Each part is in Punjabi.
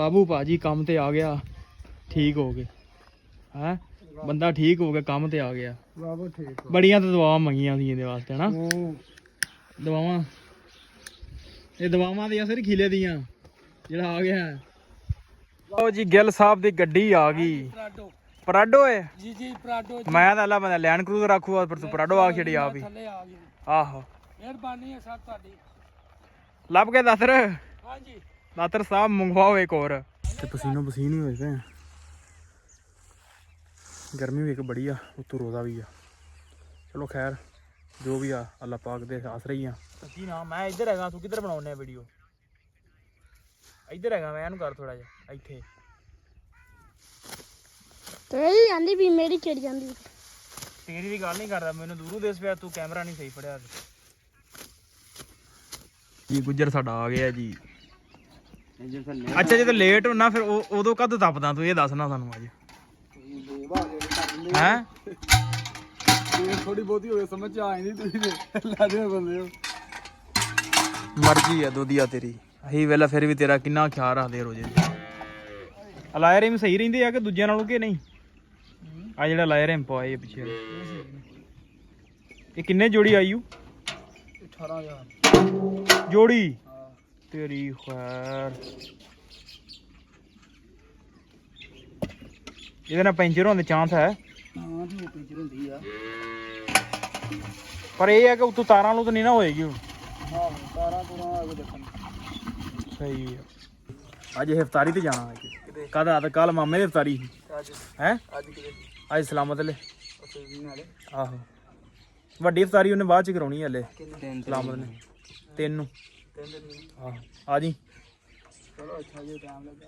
ਬਾਬੂ ਭਾਜੀ ਕੰਮ ਤੇ ਆ ਗਿਆ, ਠੀਕ ਹੋ ਗਏ ਹੈ ਬੰਦਾ, ਠੀਕ ਹੋ ਗਿਆ, ਕੰਮ ਤੇ ਆ ਗਿਆ ਬਾਬੂ ਠੀਕ। ਬੜੀਆਂ ਤਾਂ ਦੁਆਵਾਂ ਮੰਗੀਆਂ ਸੀ ਇਹਦੇ ਵਾਸਤੇ ਹਨਾ, ਦਵਾਵਾਂ ਇਹ ਦਵਾਵਾਂ ਦੀਆਂ ਸਿਰ ਖਿਲੇ ਦੀਆਂ ਜਿਹੜਾ ਆ ਗਿਆ। ਲਓ ਜੀ ਗਿੱਲ ਸਾਹਿਬ ਦੀ ਗੱਡੀ ਆ ਗਈ, ਪਰਾਡੋ ਹੈ ਜੀ ਜੀ ਪਰਾਡੋ। ਮੈਂ ਤਾਂ ਅੱਲਾ ਬੰਦਾ ਲੈਂਡ ਕਰੂਜ਼ਰ ਰੱਖੂਗਾ, ਪਰ ਤੂੰ ਪਰਾਡੋ ਆ ਛੜੀ ਆਪ ਹੀ। ਆਹੋ ਮਿਹਰਬਾਨੀ ਹੈ ਸਰ ਤੁਹਾਡੀ। ਲੱਭ ਕੇ ਦਾਤਰ, ਹਾਂਜੀ ਦਾਤਰ ਸਾਹਿਬ ਮੰਗਵਾਓ ਇੱਕ ਹੋਰ। ਤੇ ਪਸੀਨੋ ਪਸੀਨ ਹੀ ਹੋਏ ਪਏ, ਗਰਮੀ ਵੀ ਇੱਕ ਬੜੀ ਆ, ਉੱਤੋਂ ਰੋਜ਼ਾ ਵੀ ਆ। ਚਲੋ ਖੈਰ ਜੋ ਵੀ ਆ ਅੱਲਾ ਪਾਕ ਦੇ ਆਸਰੇ ਹੀ ਆ। ਸੱਚੀ ਨਾ ਮੈਂ ਇੱਧਰ ਹੈਗਾ, ਤੂੰ ਕਿੱਧਰ ਬਣਾਉਣੇ ਆ ਵੀਡੀਓ? ਇੱਧਰ ਹੈਗਾ ਮੈਂ, ਇਹਨੂੰ ਕਰ ਥੋੜਾ ਜਿਹਾ ਇੱਥੇ। ਤੇਰੀ ਜਾਂਦੀ ਵੀ ਮੇਰੀ ਚੜ ਜਾਂਦੀ। ਤੇਰੀ ਦੀ ਗੱਲ ਨਹੀਂ ਕਰਦਾ, ਮੈਨੂੰ ਦੂਰੋਂ ਦਿਸ ਪਿਆ, ਤੂੰ ਕੈਮਰਾ ਨਹੀਂ ਸਹੀ ਫੜਿਆ ਜੀ। ਗੁੱਜਰ ਸਾਡਾ ਆ ਗਿਆ ਜੀ। ਅੱਛਾ ਜਦੋਂ ਲੇਟ ਹੋਣਾ ਫਿਰ ਉਦੋਂ ਕਦੋਂ ਤੱਪਦਾ ਤੂੰ, ਇਹ ਦੱਸਣਾ ਸਾਨੂੰ ਅੱਜ ਹੈ। ਥੋੜੀ ਬਹੁਤੀ ਹੋਵੇ ਸਮਝ ਆ ਜਾਂਦੀ, ਤੁਸੀਂ ਲਾਦੇ ਬੰਦੇ ਹੋ। ਮਰਜ਼ੀ ਆ ਦੋਦੀਆ ਤੇਰੀ, ਅਸੀਂ ਵੇਲਾ ਫਿਰ ਵੀ ਤੇਰਾ ਕਿੰਨਾ ਖਿਆਲ ਰੱਖਦੇ ਰੋਜ਼ੇ। ਅਲਾਇਰ ਵੀ ਸਹੀ ਰਹਿੰਦੇ ਆ ਕਿ ਦੂਜਿਆਂ ਨਾਲੋਂ ਕਿ ਨਹੀਂ? ਆ ਜਿਹੜਾ ਲਾਇਰ ਐਮ ਪਵਾਏ ਪਿੱਛੇ, ਇਹ ਕਿੰਨੇ ਜੋੜੀ ਆਈ? 18,000 ਜੋੜੀ ਤੇਰੀ ਖੈਰ। ਇਹਦੇ ਨਾਲ ਪੈਂਚਰ ਹੋਣ ਦੇ ਚਾਂਸ ਹੈ? ਹਾਂ ਜੀ ਪੈਂਚਰ ਹੁੰਦੀ ਆ, ਪਰ ਇਹ ਹੈ ਕਿ ਉਤੋਂ ਤਾਰਾਂ ਨੂੰ ਤਾਂ ਨਹੀਂ ਨਾ ਹੋਏਗੀ ਹੁਣ। ਹਾਂ ਤਾਰਾਂ ਤੁਰਾਂ ਆ ਕੇ ਦੇਖਣ ਸਹੀ ਆ। ਅੱਜ ਇਫਤਾਰੀ ਤੇ ਜਾਣਾ ਅੱਜ, ਕਦ ਕੱਲ ਮਾਮੇ ਦੀ ਇਫਤਾਰੀ ਸੀ ਹੈ, ਅੱਜ ਕਿਤੇ ਅੱਜ ਸਲਾਮਤ ਲੈ। ਨਾਲੇ ਆਹੋ ਵੱਡੀ ਇਫਤਾਰੀ ਉਹਨੇ ਬਾਅਦ ਚ ਕਰਾਉਣੀ ਹਲੇ, ਸਲਾਮਤ ਨੇ 3 ਨੂੰ। ਆਹੋ ਆ ਜੀ। ਚਲੋ ਅੱਛਾ ਜੀ, ਟਾਈਮ ਲੱਗਾ।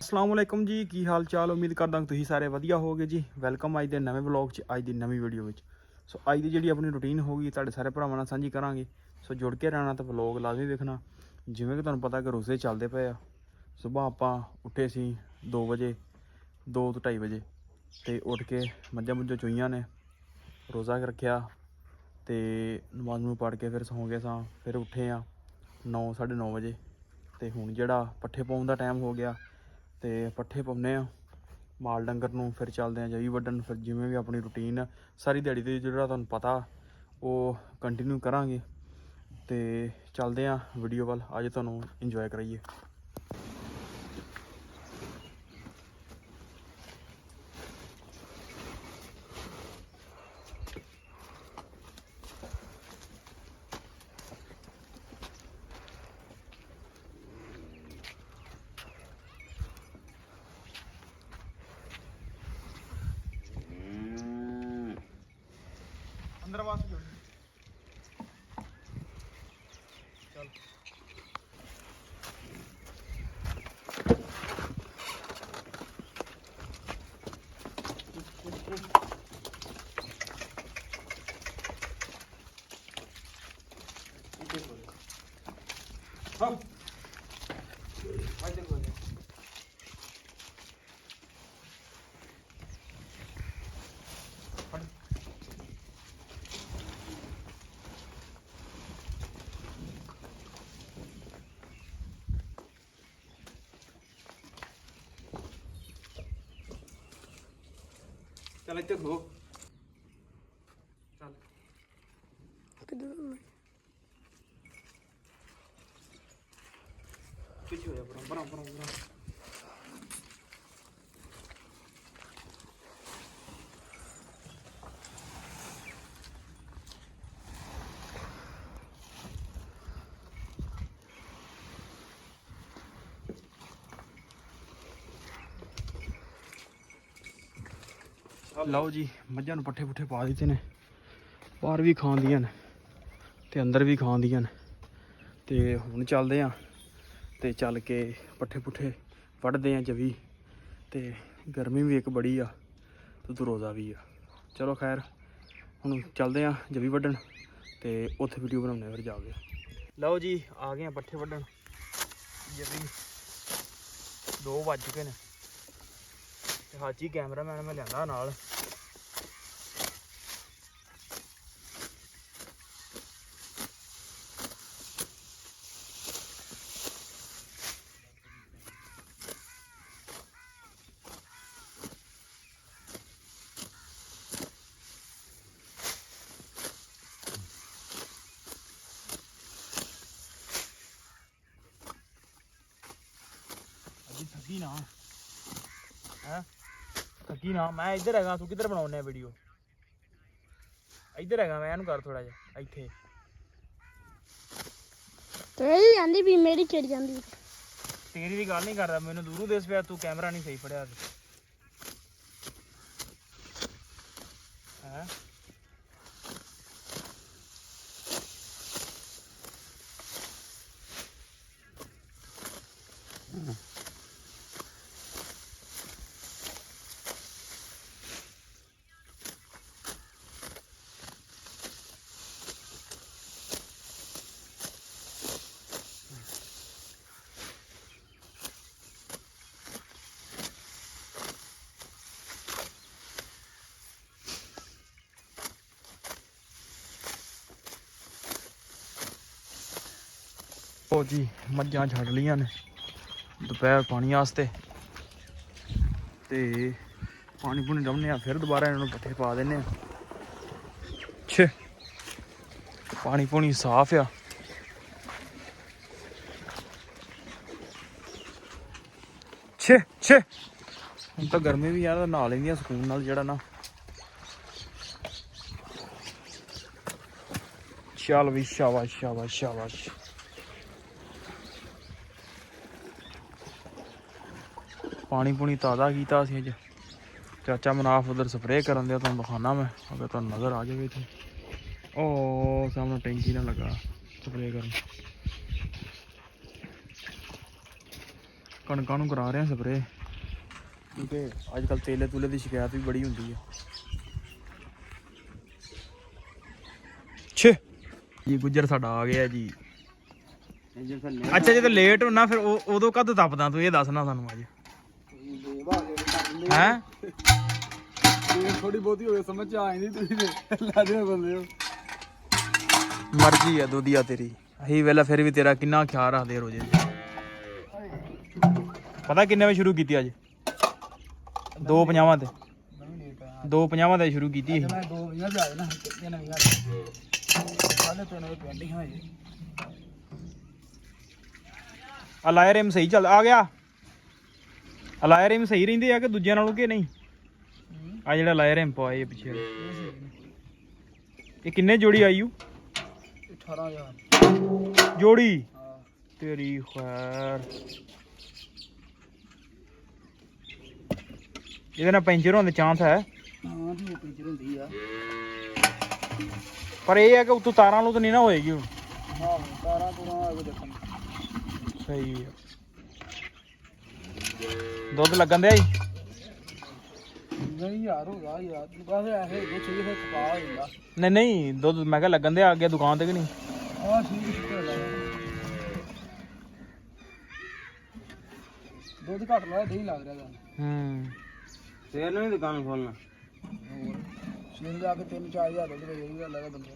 ਅਸਲਾਮ ਵਾਲੇਕੁਮ ਜੀ, ਕੀ ਹਾਲ ਚਾਲ? ਉਮੀਦ ਕਰਦਾ ਤੁਸੀਂ ਸਾਰੇ ਵਧੀਆ ਹੋਗੇ ਜੀ। ਵੈਲਕਮ ਅੱਜ ਦੇ ਨਵੇਂ ਵਲੌਗ 'ਚ, ਅੱਜ ਦੀ ਨਵੀਂ ਵੀਡੀਓ ਵਿੱਚ। ਸੋ ਅੱਜ ਦੀ ਜਿਹੜੀ ਆਪਣੀ ਰੂਟੀਨ ਹੋਊਗੀ ਤੁਹਾਡੇ ਸਾਰੇ ਭਰਾਵਾਂ ਨਾਲ ਸਾਂਝੀ ਕਰਾਂਗੇ। ਸੋ ਜੁੜ ਕੇ ਰਹਿਣਾ ਤੇ ਵਲੌਗ ਲਾਜ਼ਮੀ ਵੇਖਣਾ। ਜਿਵੇਂ ਕਿ ਤੁਹਾਨੂੰ ਪਤਾ ਕਿ ਰੋਜ਼ੇ ਚੱਲਦੇ ਪਏ ਆ। ਸੁਬਾਹ ਆਪਾਂ ਉੱਠੇ ਸੀ 2 ਵਜੇ, 2 ਤੋਂ 2:30 ਵਜੇ, ਤੇ ਉੱਠ ਕੇ ਮੱਝਾਂ ਮੁੱਝਾਂ ਚੋਈਆਂ ਨੇ, ਰੋਜ਼ਾ ਰੱਖਿਆ ਤੇ ਨਮਾਜ਼ ਨੂੰ ਪੜ੍ਹ ਕੇ ਫਿਰ ਸੌਂ ਗਏ ਸਾਂ। ਫਿਰ ਉੱਠੇ ਆ 9 9:30 ਵਜੇ, ਤੇ ਹੁਣ ਜਿਹੜਾ ਪੱਠੇ ਪਾਉਣ ਦਾ ਟਾਈਮ ਹੋ ਗਿਆ ਤੇ ਪੱਠੇ ਪਾਉਂਦੇ ਆ ਮਾਲ ਡੰਗਰ ਨੂੰ। ਫਿਰ ਚੱਲਦੇ ਆ ਜਈ ਵੱਢਣ। ਫਿਰ ਜਿਵੇਂ ਵੀ ਆਪਣੀ ਰੂਟੀਨ ਸਾਰੀ ਦਿਹਾੜੀ ਤੇ ਜਿਹੜਾ ਤੁਹਾਨੂੰ ਪਤਾ ਉਹ ਕੰਟੀਨਿਊ ਕਰਾਂਗੇ, ਤੇ ਚੱਲਦੇ ਆ ਵੀਡੀਓ ਵੱਲ। ਅੱਜ ਤੁਹਾਨੂੰ ਇੰਜੋਏ ਕਰਾਈਏ। अंदर आवाज चल। हाँ चल इधर हो, चल पीछे हो जा, बरा बरा बरा। ਲਓ ਜੀ ਮੱਝਾਂ ਨੂੰ ਪੱਠੇ ਪੁੱਠੇ ਪਾ ਦਿੱਤੇ ਨੇ, ਬਾਹਰ ਵੀ ਖਾਂਦੀਆਂ ਨੇ ਤੇ ਅੰਦਰ ਵੀ ਖਾਂਦੀਆਂ ਨੇ। ਤੇ ਹੁਣ ਚੱਲਦੇ ਆ ਤੇ ਚੱਲ ਕੇ ਪੱਠੇ ਪੁੱਠੇ ਵੱਢਦੇ ਆ ਜਵੀ। ਤੇ ਗਰਮੀ ਵੀ ਇੱਕ ਬੜੀ ਆ ਤੇ ਤੂੰ ਰੋਜ਼ਾ ਵੀ ਆ। ਚਲੋ ਖੈਰ ਹੁਣ ਚੱਲਦੇ ਆ ਜਵੀ ਵੱਢਣ ਤੇ ਉੱਥੇ ਵੀਡੀਓ ਬਣਾਉਂਦੇ ਫਿਰ ਜਾ ਕੇ। ਲਓ ਜੀ ਆ ਗਏ ਆ ਪੱਠੇ ਵੱਢਣ। ਜਵੀ 2 ਵੱਜ ਚੁੱਕੇ ਨੇ ਤੇ ਹਾਜੀ ਕੈਮਰਾਮੈਨ ਮੈਂ ਲਿਆਂਦਾ ਨਾਲ। ਥੱਕੀ ਨਾ ਹੈ, ਥੱਕੀ ਨਾ। ਮੈਂ ਇੱਧਰ ਹੈਗਾ, ਤੂੰ ਕਿੱਧਰ ਬਣਾਉਣੇ ਵੀਡੀਓ? ਇੱਧਰ ਹੈਗਾ ਮੈਂ, ਇਹਨੂੰ ਕਰ ਥੋੜਾ ਜਿਹਾ ਇੱਥੇ। ਤੇਰੀ ਜਾਂਦੀ ਵੀ ਮੇਰੀ ਚਿੜ ਜਾਂਦੀ। ਤੇਰੀ ਦੀ ਗੱਲ ਨਹੀਂ ਕਰਦਾ, ਮੈਨੂੰ ਦੂਰੋਂ ਦਿਸ ਪਿਆ ਤੂੰ ਕੈਮਰਾ ਨਹੀਂ ਸਹੀ ਫੜਿਆ ਹੈ। ਉਹ ਜੀ ਮੱਝਾਂ ਛੱਡ ਲਈਆਂ ਨੇ ਦੁਪਹਿਰ ਪਾਣੀ ਵਾਸਤੇ, ਤੇ ਪਾਣੀ ਪੂਣੀ ਡਾਉਣੇ ਆ, ਫਿਰ ਦੁਬਾਰਾ ਇਹਨਾਂ ਨੂੰ ਪੱਠੇ ਪਾ ਦਿੰਨੇ ਆ। ਛੇ ਪਾਣੀ ਪੂਣੀ ਸਾਫ਼ ਆ। ਛੇ ਛੇ ਹੁਣ ਤਾਂ ਗਰਮੀ ਵੀ ਯਾਰ ਨਹਾ ਲੈਂਦੀਆਂ ਸਕੂਨ ਨਾਲ ਜਿਹੜਾ ਨਾ। ਚੱਲ ਵੀ ਸ਼ਾਬਾਸ਼ ਸ਼ਾਬਾਸ਼ ਸ਼ਾਬਾਸ਼। ਪਾਣੀ ਪੂਣੀ ਤਾਜ਼ਾ ਕੀਤਾ ਅਸੀਂ ਅੱਜ। ਚਾਚਾ ਮਨਾਫ ਉਧਰ ਸਪਰੇਅ ਕਰਨ ਦਿਆ, ਤੁਹਾਨੂੰ ਦਿਖਾਉਣਾ ਮੈਂ ਅਗਰ ਤੁਹਾਨੂੰ ਨਜ਼ਰ ਆ ਜਾਵੇ ਇੱਥੇ। ਉਹ ਸਾਹਮਣੇ ਟੈਂਕੀ ਨਾਲ ਲੱਗਾ ਸਪਰੇਅ ਕਰਨ। ਕਣਕਾਂ ਨੂੰ ਕਰਾ ਰਹੇ ਸਪਰੇਅ, ਕਿਉਂਕਿ ਅੱਜ ਕੱਲ੍ਹ ਤੇਲੇ ਤੂਲੇ ਦੀ ਸ਼ਿਕਾਇਤ ਵੀ ਬੜੀ ਹੁੰਦੀ ਹੈ। ਛੇ ਜੀ ਗੁੱਜਰ ਸਾਡਾ ਆ ਗਿਆ ਜੀ। ਅੱਛਾ ਜੇ ਤਾਂ ਲੇਟ ਹੋਣਾ ਫਿਰ ਉਦੋਂ ਕਦ ਤਪਦਾ ਤੂੰ ਇਹ ਦੱਸਣਾ ਸਾਨੂੰ ਅੱਜ ਹੈ। ਥੋੜੀ ਬਹੁਤੀ ਹੋਵੇ ਸਮਝ ਆ ਜਾਂਦੀ, ਤੁਸੀਂ ਤੇ ਲਾਦੇ ਬੰਦੇ ਹੋ। ਮਰਜ਼ੀ ਆ ਦੁਧੀਆ ਤੇਰੀ। ਅਸੀਂ ਵੇਲਾ ਫਿਰ ਵੀ ਤੇਰਾ ਕਿੰਨਾ ਖਿਆਲ ਰੱਖਦੇ ਰੋਜ਼ੇ। ਪਤਾ ਕਿੰਨੇ ਵਜੇ ਸ਼ੁਰੂ ਕੀਤੀ ਅੱਜ? 2:50 ਤੇ 2:50 ਤੇ ਸ਼ੁਰੂ ਕੀਤੀ ਸੀ। ਮੈਂ 2 ਵਜੇ ਜਾ ਨਾ ਕਿੰਨੇ ਨਵੀਆਂ 3:30 ਵਜੇ ਪੈਂਡਿੰਗ ਹੋਈ। ਅਲਾਇਰ ਰਿਮ ਸਹੀ ਚੱਲ ਆ ਗਿਆ? ਅਲਾਇਰ ਰਿਮ ਸਹੀ ਰਹਿੰਦੇ ਆ ਕਿ ਦੂਜਿਆਂ ਨਾਲੋਂ ਕਿ ਨਹੀਂ? ਆ ਜਿਹੜਾ ਅਲਾਇਰ ਰਿਮ ਪਵਾਏ ਪਿੱਛੇ ਇਹ ਕਿੰਨੇ ਜੋੜੀ ਆਈ 18,000 ਜੋੜੀ? ਤੇਰੀ ਖੈਰ। ਇਹਦੇ ਨਾਲ ਪੈਂਚਰ ਹੋਣ ਦੇ ਚਾਂਸ ਹੈ? ਹਾਂ ਜੀ ਪੈਂਚਰ ਹੁੰਦੀ ਆ, ਪਰ ਇਹ ਹੈ ਕਿ ਉੱਤੋਂ ਤਾਰਾਂ ਨੂੰ ਤਾਂ ਨਹੀਂ ਨਾ ਹੋਏਗੀ ਹੁਣ। ਹਾਂ ਤਾਰਾਂ ਤੁਰਾਂ ਆ ਕੇ ਦੇਖਣ। ਸਹੀ ਆ। ਦੁੱਧ ਲੱਗਣ ਦਿਆ ਜੀ? ਨਹੀਂ ਯਾਰ ਹੋਗਾ ਯਾਰ, ਬਸ ਐਸੇ ਕੁਛ ਵੀ ਫਿਰ ਖਪਾ ਹੋ ਜਾਂਦਾ। ਨਹੀਂ ਨਹੀਂ ਦੁੱਧ ਮੈਂ ਕਿਹਾ ਲੱਗਣ ਦਿਆ ਅੱਗੇ ਦੁਕਾਨ ਤੇ ਕਿ ਨਹੀਂ? ਆਹ ਠੀਕ ਸ਼ੁਕਰ ਹੈ। ਦੁੱਧ ਘੱਟ ਲਾ ਨਹੀਂ ਲੱਗ ਰਿਹਾ ਤੁਹਾਨੂੰ। ਸਵੇਰ ਨੂੰ ਹੀ ਦੁਕਾਨ ਖੋਲਣਾ। ਹੋਰ ਸਵੇਰ ਜਾ ਕੇ 3-4 ਹਜ਼ਾਰ ਦੁੱਧ ਵੇਚ ਹੀ ਲੱਗਦਾ ਬੰਦੇ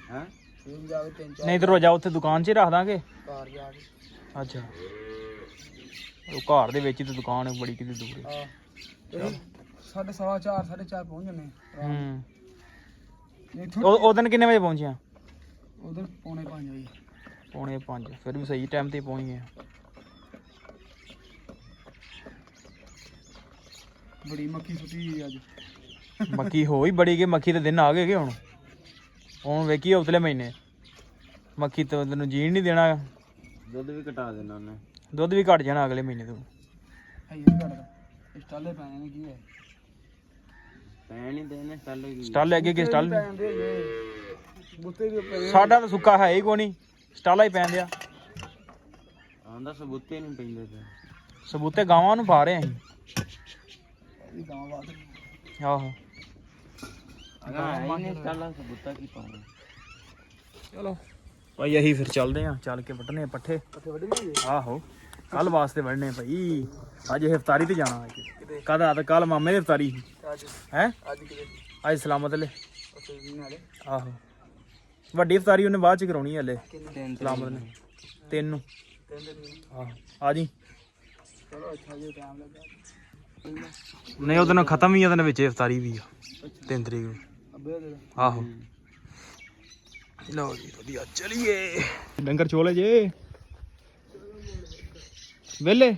ਹੈ। ਸਵੇਰ ਜਾ ਕੇ 3-4 ਨਹੀਂ ਤੇ ਰੋਜ਼ਾ ਉੱਥੇ ਦੁਕਾਨ 'ਚ ਹੀ ਰੱਖ ਦਾਂਗੇ। ਘਰ ਜਾ ਕੇ। ਅੱਛਾ ਉਹ ਘਰ ਦੇ ਵਿੱਚ ਹੀ ਤੇ ਦੁਕਾਨ ਹੈ ਬੜੀ ਕਿਤੇ ਦੂਰ ਹੈ। ਹਾਂ ਤੇ 4:30 4:30 ਪਹੁੰਚ ਜੰਨੇ। ਉਹ ਦਿਨ ਕਿੰਨੇ ਵਜੇ ਪਹੁੰਚਿਆ? ਉਧਰ 4:45 ਵਜੇ। 4:45 ਫਿਰ ਵੀ ਸਹੀ ਟਾਈਮ ਤੇ ਪਹੁੰਚ ਗਏ। ਬੜੀ ਮੱਖੀ ਸੁੱਟੀ ਅੱਜ। ਮੱਖੀ ਹੋਈ ਬੜੀ ਕਿ ਮੱਖੀ ਦੇ ਦਿਨ ਆ ਗਏ ਕਿ ਹੁਣ ਵੇਖੀ ਉਤਲੇ ਮਹੀਨੇ ਮੱਖੀ ਤਾਂ ਤੈਨੂੰ ਜੀਣ ਨਹੀਂ ਦੇਣਾ। ਦੁੱਧ ਵੀ ਘਟਾ ਦੇਣਾ ਉਹਨੇ। ਦੁੱਧ ਵੀ ਘਟ ਜਾਣਾ ਅਗਲੇ ਮਹੀਨੇ ਤੋਂ। ਹੈ ਇਹ ਘਟਦਾ ਸਟਾਲੇ ਪੈਣੇ ਨੇ ਕੀ ਹੈ? ਪੈਣ ਨਹੀਂ ਦੇਣੇ ਸਟਾਲੇ। ਸਟਾਲੇ ਅੱਗੇ ਕਿ ਸਟਾਲ ਪੈਂਦੇ ਜੇ ਬੁੱਤੇ ਵੀ ਪਏ। ਸਾਡਾ ਤਾਂ ਸੁੱਕਾ ਹੈ ਹੀ ਕੋਈ ਨਹੀਂ, ਸਟਾਲਾ ਹੀ ਪੈਂਦੇ ਆ। ਆਂਦਾ ਸਬੂਤੇ ਨਹੀਂ ਪੈਂਦੇ ਤੇ ਸਬੂਤੇ ਗਾਵਾਂ ਨੂੰ ਪਾ ਰਹੇ ਅਸੀਂ। ਇਹ ਗਾਂ ਬਾਤ ਆਹੋ ਚਲੋ ਭਾਈ ਅਸੀਂ ਫਿਰ ਚੱਲਦੇ ਆ, ਚੱਲ ਕੇ ਵੱਢਣੇ ਪੱਠੇ। ਆਹੋ ਕੱਲ ਵਾਸਤੇ ਵੱਢਣੇ ਭਾਈ, ਅੱਜ ਇਫਤਾਰੀ ਤੇ ਜਾਣਾ। ਕਦ ਆ ਤਾਂ ਕੱਲ ਮਾਮੇ ਦੀ ਇਫਤਾਰੀ ਸੀ ਹੈ। ਅੱਜ ਸਲਾਮਤ ਲੈ। ਆਹੋ ਵੱਡੀ ਇਫਤਾਰੀ ਉਹਨੇ ਬਾਅਦ ਚ ਕਰਾਉਣੀ ਹਲੇ ਸਲਾਮਤ ਨੇ 3 ਨੂੰ। ਆਹੋ ਆ ਜੀ। ਨਹੀਂ ਉਹਦੇ ਨਾਲ ਖਤਮ ਵੀ ਆ, ਉਹਦੇ ਵਿੱਚ ਇਫਤਾਰੀ ਵੀ ਆ 3 ਤਰੀਕ ਨੂੰ। ਆਹੋ ਲਓ ਜੀ ਵਧੀਆ ਚਲੀਏ। ਡੰਗਰ ਚੋਲੇ ਜੇ ਵੇਲੇ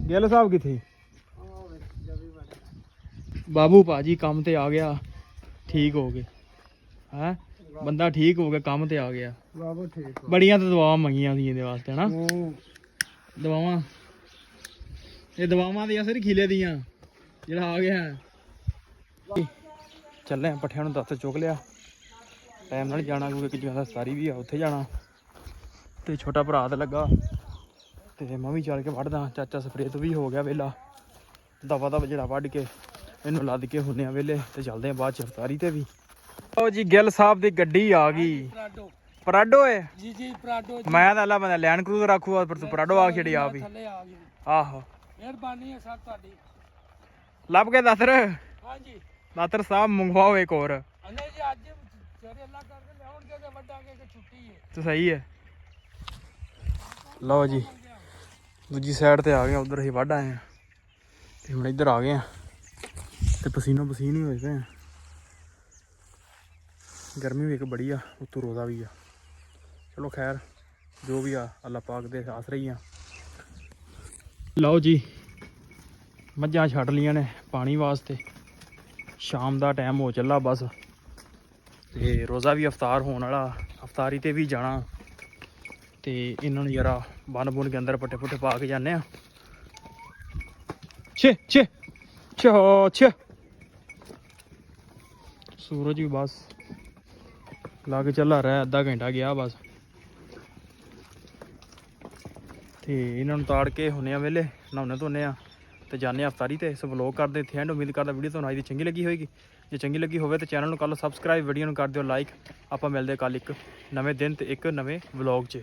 ਗਿੱਲ ਸਾਹਿਬ ਕਿੱਥੇ? ਬਾਬੂ ਭਾਜੀ ਕੰਮ ਤੇ ਆ ਗਿਆ, ਠੀਕ ਹੋ ਗਏ ਹੈ, ਬੰਦਾ ਠੀਕ ਹੋ ਗਿਆ, ਕੰਮ ਤੇ ਆ ਗਿਆ। ਬਾਬੂ ਠੀਕ ਬੜੀਆਂ ਤਾਂ ਦਵਾਵਾਂ ਮੰਗੀਆਂ ਸੀ ਇਹਦੇ ਵਾਸਤੇ ਹਨਾ। ਦਵਾਵਾਂ, ਇਹ ਦਵਾਵਾਂ ਦੀਆਂ ਸਿਰ ਖੀਲੇ ਦੀਆਂ ਜਿਹੜਾ ਆ ਗਿਆ। ਚੱਲੇ ਪੱਠਿਆਂ ਨੂੰ ਦੱਤ ਚੁੱਕ ਲਿਆ, ਟਾਈਮ ਨਾਲ ਜਾਣਾ ਕਿਉਂਕਿ ਇੱਕ ਜਗ੍ਹਾ ਸਾਰੀ ਵੀ ਆ, ਉੱਥੇ ਜਾਣਾ। ਤੇ ਛੋਟਾ ਭਰਾ ਤੇ ਲੱਗਾ ਤੇ ਮੈਂ ਵੀ ਚੱਲ ਕੇ ਵੱਢਦਾ। ਚਾਚਾ ਸਪਰੇਅ ਤੋਂ ਵੀ ਹੋ ਗਿਆ ਵੇਲਾ, ਦਵਾ ਦਵਾ ਜਿਹੜਾ ਵੱਢ ਕੇ ਇਹਨੂੰ ਲੱਦ ਕੇ ਹੁੰਨੇ ਆ ਵੇਲੇ ਤੇ ਚੱਲਦੇ ਆ ਬਾਅਦ ਚ ਅਫਤਾਰੀ ਤੇ ਵੀ। ਉਹ ਜੀ ਗਿੱਲ ਸਾਹਿਬ ਦੀ ਗੱਡੀ ਆ ਗਈ। ਪਰਾਡੋ ਹੈ ਜੀ ਜੀ ਪਰਾਡੋ ਮੈਂ ਤਾਂ ਅੱਲਾ ਬੰਦਾ ਲੈਂਡ ਕਰੂਜ਼ਰ ਰੱਖੂਗਾ, ਪਰ ਤੂੰ ਪਰਾਡੋ ਆ ਛੜੀ ਆਪ ਹੀ। ਥੱਲੇ ਆ ਗਈ, ਆਹੋ ਮਿਹਰਬਾਨੀ ਹੈ ਸਰ ਤੁਹਾਡੀ। ਲੱਭ ਕੇ ਦਾਤਰ, ਹਾਂਜੀ ਦਾਤਰ ਸਾਹਿਬ ਮੰਗਵਾਓ ਇੱਕ ਹੋਰ। ਨਹੀਂ ਜੀ ਅੱਜ ਜਿਹੜੇ ਅੱਲਾ ਕਰਕੇ ਲਿਆਉਣਗੇ ਤੇ ਵੱਡਾਂਗੇ ਕਿ ਛੁੱਟੀ ਹੈ। ਤੇ ਸਹੀ ਹੈ। ਲਓ ਜੀ ਦੂਜੀ ਸਾਈਡ ਤੇ ਆ ਗਏ, ਉਧਰ ਅਸੀਂ ਵੱਢ ਆਏ ਆ ਤੇ ਹੁਣ ਇੱਧਰ ਆ ਗਏ ਆ ਤੇ ਪਸੀਨੋ ਪਸੀਨ ਹੀ ਹੋਏ ਪਏ ਆ। ਗਰਮੀ ਵੀ ਇੱਕ ਬੜੀ ਆ, ਉੱਤੋਂ ਰੋਜ਼ਾ ਵੀ ਆ। ਚਲੋ ਖੈਰ ਜੋ ਵੀ ਆ ਅੱਲਾ ਪਾਕ ਦੇ ਆਸਰੇ ਹੀ ਆ। ਲਓ ਜੀ ਮੱਝਾਂ ਛੱਡ ਲੀਆਂ ਨੇ ਪਾਣੀ ਵਾਸਤੇ, ਸ਼ਾਮ ਦਾ ਟਾਈਮ ਹੋ ਚੱਲਾ ਬਸ। ਤੇ ਰੋਜ਼ਾ ਵੀ ਅਫਤਾਰ ਹੋਣ ਵਾਲਾ, ਅਫਤਾਰੀ ਤੇ ਵੀ ਜਾਣਾ ਤੇ ਇਹਨਾਂ ਨੂੰ ਯਾਰਾ ਬੰਨ ਬੁੰਨ ਕੇ ਅੰਦਰ ਪੱਟੇ ਪੁੱਟੇ ਪਾ ਕੇ ਜਾਂਦੇ ਆ। ਛੇ ਛੇ ਛੋ ਛੇ ਸੂਰਜ ਵੀ ਬਸ ਲੱਗ ਚੱਲਾ ਰਿਹਾ, ਅੱਧਾ ਘੰਟਾ ਗਿਆ ਬਸ। ਤੇ ਇਹਨਾਂ ਨੂੰ ਤਾੜ ਕੇ ਹੁੰਨੇ ਆ ਵੇਲੇ, ਨਹਾਉਣੇ ਧੋਨੇ ਆ ਤੇ ਜਾਂਦੇ ਆ ਅਫਤਾਰੀ ਤੇ। ਇਸ ਵਲੋਗ ਕਰਦੇ ਇੱਥੇ ਐਂਡ। ਉਮੀਦ ਕਰਦਾ ਵੀਡੀਓ ਤੁਹਾਨੂੰ ਅੱਜ ਦੀ ਚੰਗੀ ਲੱਗੀ ਹੋਏਗੀ। ਜੇ ਚੰਗੀ ਲੱਗੀ ਹੋਵੇ ਤਾਂ ਚੈਨਲ ਨੂੰ ਕਰ ਲਓ ਸਬਸਕ੍ਰਾਈਬ, ਵੀਡੀਓ ਨੂੰ ਕਰ ਦਿਓ ਲਾਈਕ। ਆਪਾਂ ਮਿਲਦੇ ਕੱਲ ਇੱਕ ਨਵੇਂ ਦਿਨ ਤੇ ਇੱਕ ਨਵੇਂ ਵਲੋਗ 'ਚ।